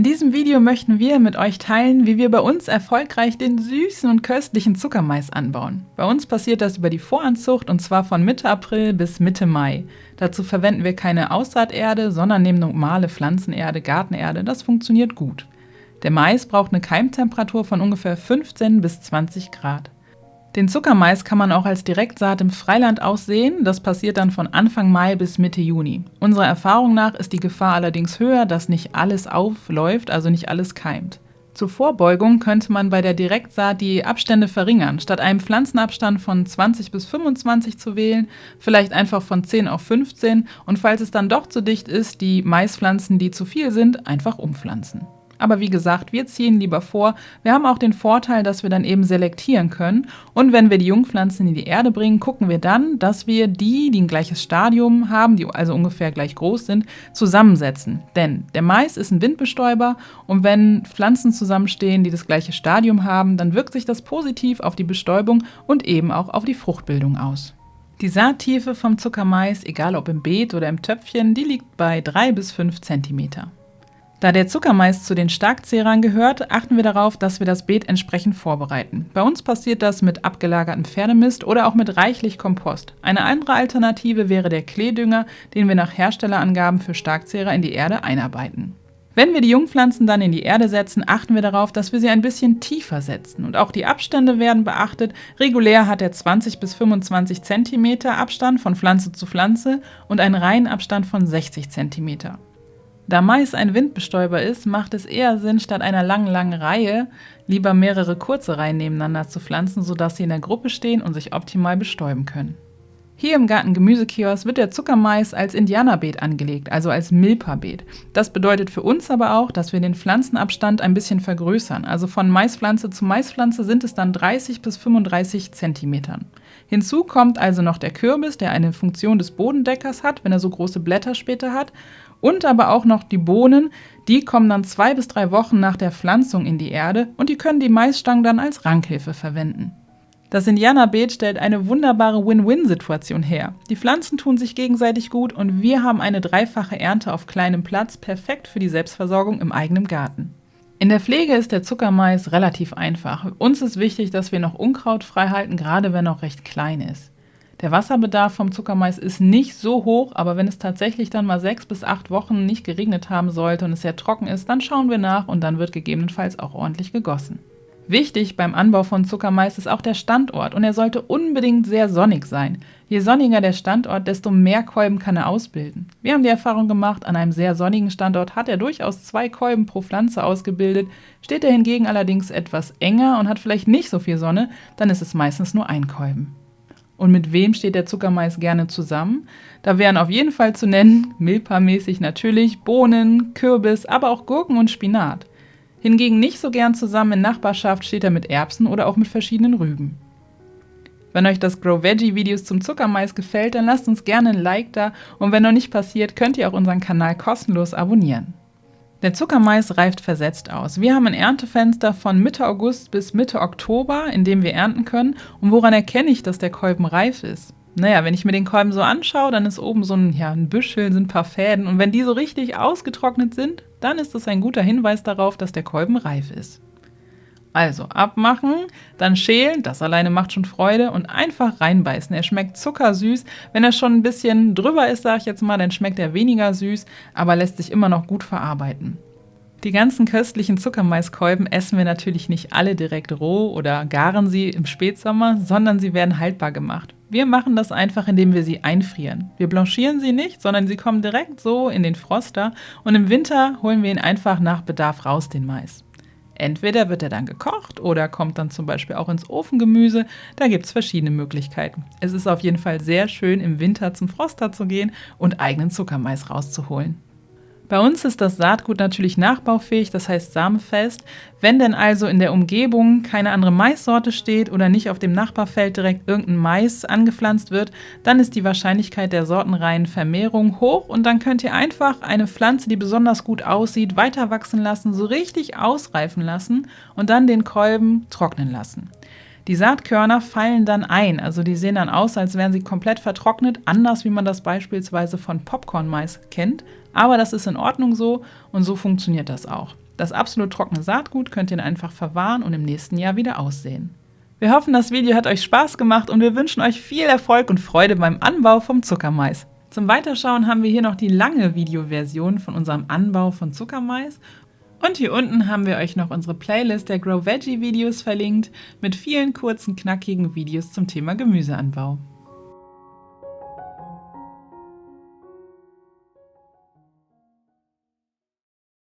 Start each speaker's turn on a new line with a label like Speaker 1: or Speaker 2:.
Speaker 1: In diesem Video möchten wir mit euch teilen, wie wir bei uns erfolgreich den süßen und köstlichen Zuckermais anbauen. Bei uns passiert das über die Voranzucht und zwar von Mitte April bis Mitte Mai. Dazu verwenden wir keine Aussaaterde, sondern nehmen normale Pflanzenerde, Gartenerde. Das funktioniert gut. Der Mais braucht eine Keimtemperatur von ungefähr 15 bis 20 Grad. Den Zuckermais kann man auch als Direktsaat im Freiland aussehen. Das passiert dann von Anfang Mai bis Mitte Juni. Unserer Erfahrung nach ist die Gefahr allerdings höher, dass nicht alles aufläuft, also nicht alles keimt. Zur Vorbeugung könnte man bei der Direktsaat die Abstände verringern. Statt einem Pflanzenabstand von 20 bis 25 zu wählen, vielleicht einfach von 10 auf 15 und falls es dann doch zu dicht ist, die Maispflanzen, die zu viel sind, einfach umpflanzen. Aber wie gesagt, wir ziehen lieber vor. Wir haben auch den Vorteil, dass wir dann eben selektieren können. Und wenn wir die Jungpflanzen in die Erde bringen, gucken wir dann, dass wir die ein gleiches Stadium haben, die also ungefähr gleich groß sind, zusammensetzen. Denn der Mais ist ein Windbestäuber und wenn Pflanzen zusammenstehen, die das gleiche Stadium haben, dann wirkt sich das positiv auf die Bestäubung und eben auch auf die Fruchtbildung aus. Die Saattiefe vom Zuckermais, egal ob im Beet oder im Töpfchen, die liegt bei 3 bis 5 cm. Da der Zuckermais zu den Starkzehrern gehört, achten wir darauf, dass wir das Beet entsprechend vorbereiten. Bei uns passiert das mit abgelagertem Pferdemist oder auch mit reichlich Kompost. Eine andere Alternative wäre der Kleedünger, den wir nach Herstellerangaben für Starkzehrer in die Erde einarbeiten. Wenn wir die Jungpflanzen dann in die Erde setzen, achten wir darauf, dass wir sie ein bisschen tiefer setzen. Und auch die Abstände werden beachtet. Regulär hat er 20 bis 25 cm Abstand von Pflanze zu Pflanze und einen Reihenabstand von 60 cm. Da Mais ein Windbestäuber ist, macht es eher Sinn, statt einer langen Reihe lieber mehrere kurze Reihen nebeneinander zu pflanzen, sodass sie in der Gruppe stehen und sich optimal bestäuben können. Hier im Garten Gemüsekiosk wird der Zuckermais als Indianerbeet angelegt, also als Milpa-Beet. Das bedeutet für uns aber auch, dass wir den Pflanzenabstand ein bisschen vergrößern. Also von Maispflanze zu Maispflanze sind es dann 30 bis 35 cm. Hinzu kommt also noch der Kürbis, der eine Funktion des Bodendeckers hat, wenn er so große Blätter später hat. Und aber auch noch die Bohnen, die kommen dann 2 bis 3 Wochen nach der Pflanzung in die Erde und die können die Maisstangen dann als Rankhilfe verwenden. Das Indianerbeet stellt eine wunderbare Win-Win-Situation her. Die Pflanzen tun sich gegenseitig gut und wir haben eine dreifache Ernte auf kleinem Platz, perfekt für die Selbstversorgung im eigenen Garten. In der Pflege ist der Zuckermais relativ einfach. Uns ist wichtig, dass wir noch Unkraut frei halten, gerade wenn er noch recht klein ist. Der Wasserbedarf vom Zuckermais ist nicht so hoch, aber wenn es tatsächlich dann mal 6 bis 8 Wochen nicht geregnet haben sollte und es sehr trocken ist, dann schauen wir nach und dann wird gegebenenfalls auch ordentlich gegossen. Wichtig beim Anbau von Zuckermais ist auch der Standort und er sollte unbedingt sehr sonnig sein. Je sonniger der Standort, desto mehr Kolben kann er ausbilden. Wir haben die Erfahrung gemacht, an einem sehr sonnigen Standort hat er durchaus 2 Kolben pro Pflanze ausgebildet. Steht er hingegen allerdings etwas enger und hat vielleicht nicht so viel Sonne, dann ist es meistens nur ein Kolben. Und mit wem steht der Zuckermais gerne zusammen? Da wären auf jeden Fall zu nennen, Milpa-mäßig natürlich, Bohnen, Kürbis, aber auch Gurken und Spinat. Hingegen nicht so gern zusammen in Nachbarschaft steht er mit Erbsen oder auch mit verschiedenen Rüben. Wenn euch das Grow Veggie Videos zum Zuckermais gefällt, dann lasst uns gerne ein Like da und wenn noch nicht passiert, könnt ihr auch unseren Kanal kostenlos abonnieren. Der Zuckermais reift versetzt aus. Wir haben ein Erntefenster von Mitte August bis Mitte Oktober, in dem wir ernten können. Und woran erkenne ich, dass der Kolben reif ist? Naja, wenn ich mir den Kolben so anschaue, dann ist oben so ein Büschel, sind ein paar Fäden. Und wenn die so richtig ausgetrocknet sind, dann ist das ein guter Hinweis darauf, dass der Kolben reif ist. Also abmachen, dann schälen, das alleine macht schon Freude und einfach reinbeißen. Er schmeckt zuckersüß. Wenn er schon ein bisschen drüber ist, sage ich jetzt mal, dann schmeckt er weniger süß, aber lässt sich immer noch gut verarbeiten. Die ganzen köstlichen Zuckermaiskolben essen wir natürlich nicht alle direkt roh oder garen sie im Spätsommer, sondern sie werden haltbar gemacht. Wir machen das einfach, indem wir sie einfrieren. Wir blanchieren sie nicht, sondern sie kommen direkt so in den Froster und im Winter holen wir ihn einfach nach Bedarf raus, den Mais. Entweder wird er dann gekocht oder kommt dann zum Beispiel auch ins Ofengemüse. Da gibt es verschiedene Möglichkeiten. Es ist auf jeden Fall sehr schön, im Winter zum Froster zu gehen und eigenen Zuckermais rauszuholen. Bei uns ist das Saatgut natürlich nachbaufähig, das heißt samefest. Wenn denn also in der Umgebung keine andere Maissorte steht oder nicht auf dem Nachbarfeld direkt irgendein Mais angepflanzt wird, dann ist die Wahrscheinlichkeit der Sortenreihenvermehrung hoch und dann könnt ihr einfach eine Pflanze, die besonders gut aussieht, weiter wachsen lassen, so richtig ausreifen lassen und dann den Kolben trocknen lassen. Die Saatkörner fallen dann ein, also die sehen dann aus, als wären sie komplett vertrocknet, anders wie man das beispielsweise von Popcorn-Mais kennt. Aber das ist in Ordnung so und so funktioniert das auch. Das absolut trockene Saatgut könnt ihr einfach verwahren und im nächsten Jahr wieder aussehen. Wir hoffen, das Video hat euch Spaß gemacht und wir wünschen euch viel Erfolg und Freude beim Anbau vom Zuckermais. Zum Weiterschauen haben wir hier noch die lange Videoversion von unserem Anbau von Zuckermais. Und hier unten haben wir euch noch unsere Playlist der Grow Veggie Videos verlinkt mit vielen kurzen, knackigen Videos zum Thema Gemüseanbau.